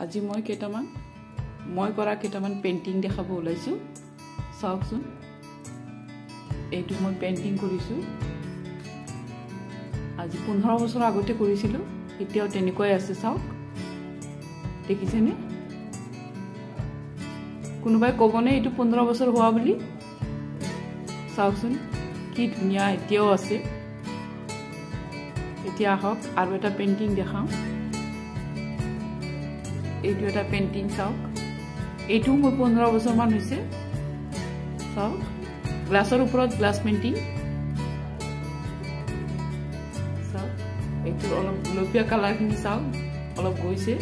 আজি মই কৰা কেইটামান পেইন্টিং দেখাব ওলাইছো চাওকচোন এইটো মই পেইন্টিং কৰিছো আজি 15 বছৰ আগতে কৰিছিলো এতিয়াও তেনেকৈ আছে চাওক দেখিছেনে কোনোবাই কবনে এইটো 15 বছৰ হোৱা বুলি চাওকচোন কি ধুনিয়া এতিয়াও আছে এতিয়া হক আৰু এটা পেইন্টিং দেখাম এইটো এটা পেইন্টিং চাওক এইটো মোৰ 15 বছৰ মান হৈছে চাওক গ্লাছৰ ওপৰত গ্লাছ পেইন্টিং চাওক এইটো অলপ গুলপীয়া কালাৰখিনি চাওক অলপ গৈছে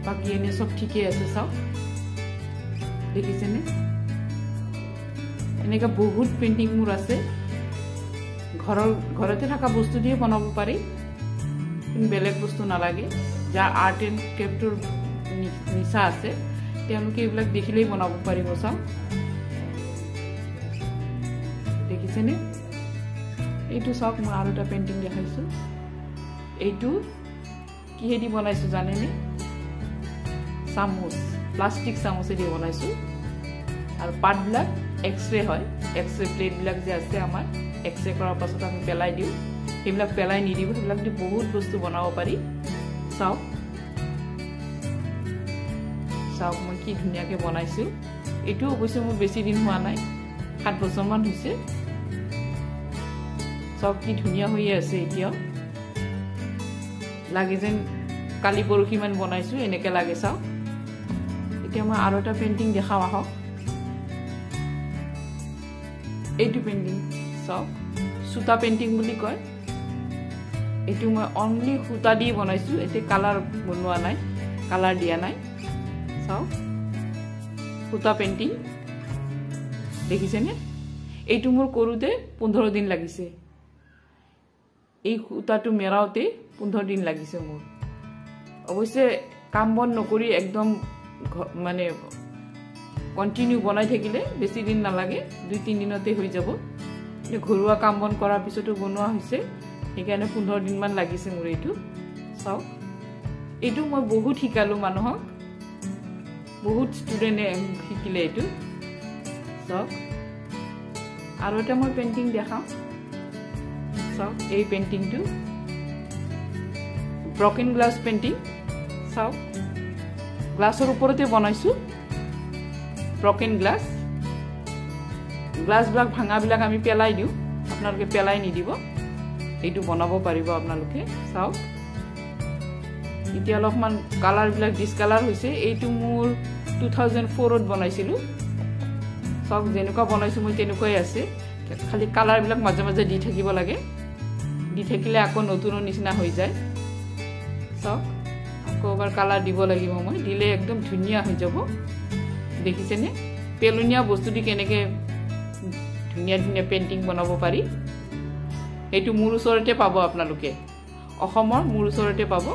বাকি এনে সব ঠিকই আছে চাওক দেখিছেনে এনেকা বহুত পেইন্টিং মোৰ আছে ঘৰতে থকা বস্তু দিয়ে বনাব পাৰি কিন্তু বেলেগ বস্তু নালাগে যা আৰ্ট এণ্ড ক্ৰাফ্টৰ নিচা আছে তেওঁলোকে এইবিলাক দেখিলেই বনাব পাৰিব চাওক দেখিছেনে এইটো চাওক মই আৰু এটা পেইন্টিং দেখাইছো এইটো কিহেদি বনাইছো জানেনে চামুচ প্লাষ্টিক চামুচে দি বনাইছো আৰু পাৰ্টবিলাক এক্সৰে হয় এক্সৰে প্লেটবিলাক যে আছে আমাৰ এক্সৰে কৰাৰ পাছত আমি পেলাই দিও সেইবিলাক পেলাই নিদিব সেইবিলাক দি বহুত বস্তু বনাব পাৰি চাওক চাওক মই কি ধুনিয়াকে বনাইছো এইটো অৱশ্যে মোৰ বেছি দিন হোৱা নাই 7 বছৰ মান হৈছে চাওক কি ধুনিয়া হৈ আছে এতিয়া লাগে যেন কালি পৰহি মান বনাইছো এনেকে লাগে চাওক এতিয়া মই আৰু এটা পেইন্টিং দেখাও আহক এইটো পেইন্টিং চাওক সুতা পেইন্টিং বুলি কয় এইটো মই অনলি সুতা দি বনাইছো এতে কালাৰ বনোৱা নাই কালাৰ দিয়া নাই চাওক সুতা পেইন্টিং দেখিছেনে এইটো মোৰ কৰোতে 15 দিন লাগিছে এই সুতাটো মেৰাওতে 15 দিন লাগিছে মোৰ অৱশ্যে কাম বন নকৰি একদম মানে কন্টিনিউ বনাই থাকিলে বেছি দিন নালাগে 2-3 দিনতে হৈ যাব ঘৰুৱা কাম বন কৰাৰ পিছতো বনোৱা হৈছে সেইকাৰণে 15 দিন মান লাগিছে মোৰ এইটো চাওক এইটো মই বহুত শিকালো মানুহক বহুত ষ্টুডেন্টে শিকিলে এইটো চাওক আৰু এটা মই পেইন্টিং দেখাম চাওক এই পেইন্টিংটো ব্ৰকেন গ্লাছ পেইন্টিং চাওক গ্লাছৰ ওপৰতে বনাইছো ব্ৰকেন গ্লাছ বিলাক ভাঙাবিলাক আমি পেলাই দিও আপোনালোকে পেলাই নিদিব এইটো বনাব পাৰিব আপোনালোকে চাওক এতিয়া অলপমান কালাৰবিলাক ডিসকালাৰ হৈছে এইটো মোৰ 2004 ত বনাইছিলো চাওক যেনেকুৱা বনাইছো মই তেনেকুৱাই আছে খালি কালাৰবিলাক মাজে মাজে দি থাকিব লাগে দি থাকিলে আকৌ নতুন নিচিনা হৈ যায় চাওক আকৌ এবাৰ কালাৰ দিব লাগিব মই দিলে একদম ধুনিয়া হৈ যাব দেখিছেনে পেলুনিয়া বস্তু দি কেনেকে ধুনিয়া ধুনিয়া পেইন্টিং বনাব পাৰি এইটো মোৰ ওচৰতে পাব আপোনালোকে অসমৰ মোৰ ওচৰতে পাব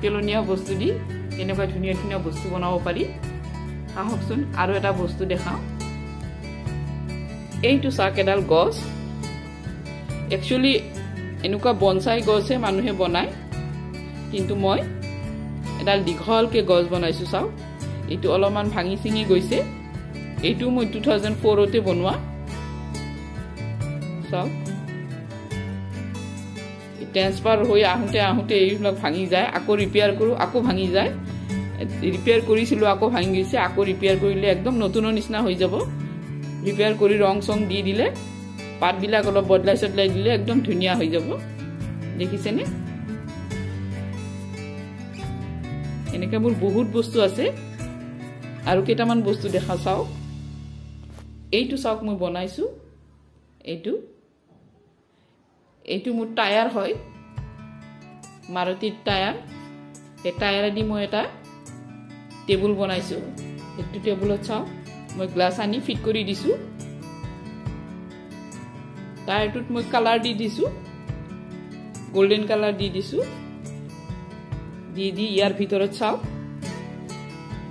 পেলুনিয়া বস্তু দি কেনেকুৱা ধুনিয়া ধুনিয়া বস্তু বনাব পাৰি আহকচোন আৰু এটা বস্তু দেখাও এইটো চাক এডাল গছ একচুয়ালি এনেকুৱা বনসাই গছে মানুহে বনায় কিন্তু মই এডাল দীঘলকে গছ বনাইছো চাওক এইটো অলপমান ভাঙি চিঙি গৈছে এইটো মই 2004 তে বনোৱা চাওক ট্ৰান্সফাৰ হৈ আহোঁতে এইবিলাক ভাঙি যায় আকৌ ৰিপেয়াৰ কৰো আকৌ ভাঙি যায় ৰিপেয়াৰ কৰিছিলো আকৌ ভাঙি গৈছে আকৌ ৰিপেয়াৰ কৰিলে একদম নতুনৰ নিচিনা হৈ যাব ৰিপেয়াৰ কৰি ৰং সং দি দিলে পাতবিলাক অলপ বদলাই দিলে একদম ধুনিয়া হৈ যাব দেখিছেনে এনেকা মোৰ বহুত বস্তু আছে আৰু কেইটামান বস্তু দেখা চাও এইটো চাওক মই বনাইছো এইটো মোৰ টায়াৰ হয় মাৰুতি টায়াৰ এই টায়াৰে দি মই এটা টেবুল বনাইছো এইটো টেবুলত চাও মই গ্লাছ আনি ফিট কৰি দিছো টায়াৰটোত মই কালাৰ দি দিছো গোল্ডেন কালাৰ দি দিছো দি ইয়াৰ ভিতৰত চাও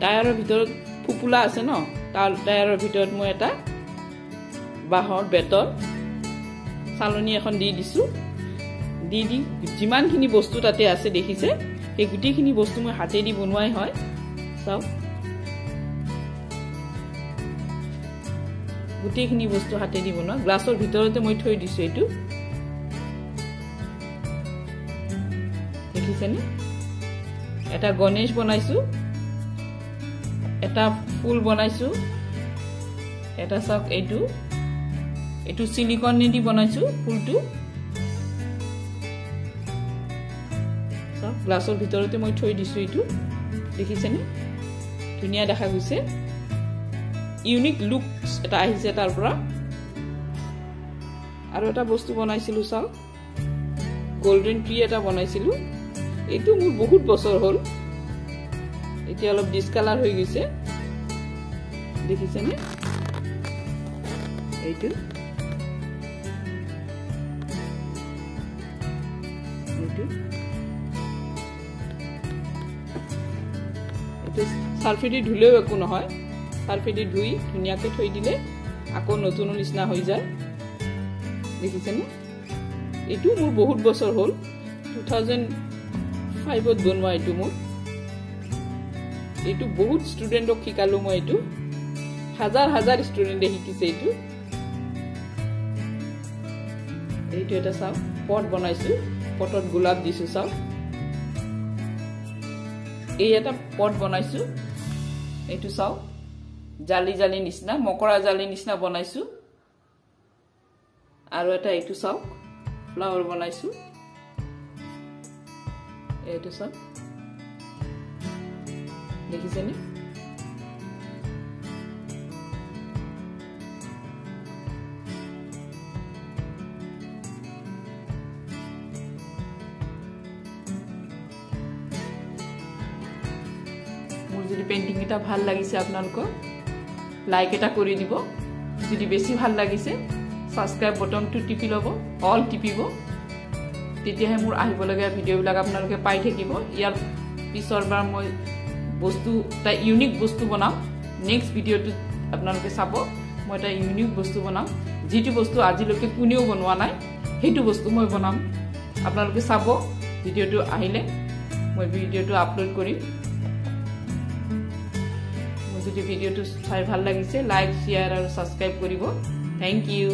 টায়াৰৰ ভিতৰত ফুপুলা আছে ন টায়াৰৰ ভিতৰত মই এটা বাহৰ বেতৰ চালনী এখন দি দিছো দি দি যিমানখিনি বস্তু তাতে আছে দেখিছে এই গুটিখিনি বস্তু মই হাতে দি বনোৱাই হয় চাওক গুটিখিনি বস্তু হাতে দি বনোৱা গ্লাছৰ ভিতৰতে মই থৈ দিছো এটো দেখিছেনে এটা গণেশ বনাইছো এটা ফুল বনাইছো এটা চাওক এটো সিলিকন দি বনাইছো ফুলটো চাওক গ্লাছৰ ভিতৰতে মই থৈ দিছো এটো দেখিছেনে ধুনিয়া দেখা গৈছে ইউনিক লুকস এটা আহিছে তাৰ পৰা আৰু এটা বস্তু বনাইছিলো চাওক গোল্ডেন ট্ৰি এটা বনাইছিলো এটো মোৰ বহুত বছৰ হল এতিয়া অলপ ডিসকালাৰ হৈ গৈছে দেখিছেনে এইটো সালফেদি ধুলেও একো নহয় সালফেদি ধুই ধুনিয়াকে থৈ দিলে আকৌ নতুন নিচিনা হৈ যায় দেখিছেনে এটো মোৰ বহুত বছৰ হল 2005 ত বনোৱা এটো মোৰ এটো বহুত ষ্টুডেন্টক শিকালো মই এটো হাজাৰ হাজাৰ ষ্টুডেন্টে শিকিছে এইটো এটা চাও পট বনাইছো পটত গোলাপ দিছো চাও এই এটা পট বনাইছো এইটো চাও জালি জালি নিচিনা মকৰা জালি নিচিনা বনাইছো আৰু এটা এইটো চাও ফ্লাৱাৰ বনাইছো এইটো চাও দেখিছেনে মোৰ যদি পেইন্টিং এটা ভাল লাগিছে আপোনালোকৰ লাইক এটা কৰি দিব যদি বেছি ভাল লাগিছে সাবস্ক্ৰাইব বটনটো টিপি লব অল টিপিব তেতিয়াহে মোৰ আহিব লগা ভিডিওবিলাক আপোনালোকে পাই থাকিব ইয়াৰ পিছৰবাৰ মই বস্তু তা ইউনিক বস্তু বনাম নেক্সট ভিডিওটো আপোনালোকে চাব মই এটা ইউনিক বস্তু বনাম যেটো বস্তু আজিলৈকে কোনেও বনোৱা নাই হেতু বস্তু মই বনাম আপোনালোকে চাব ভিডিওটো আহিলে মই ভিডিওটো আপলোড কৰিম যদি ভিডিওটো চাই ভাল লাগিছে লাইক শেয়াৰ আৰু সাবস্ক্ৰাইব কৰিব থ্যাংক ইউ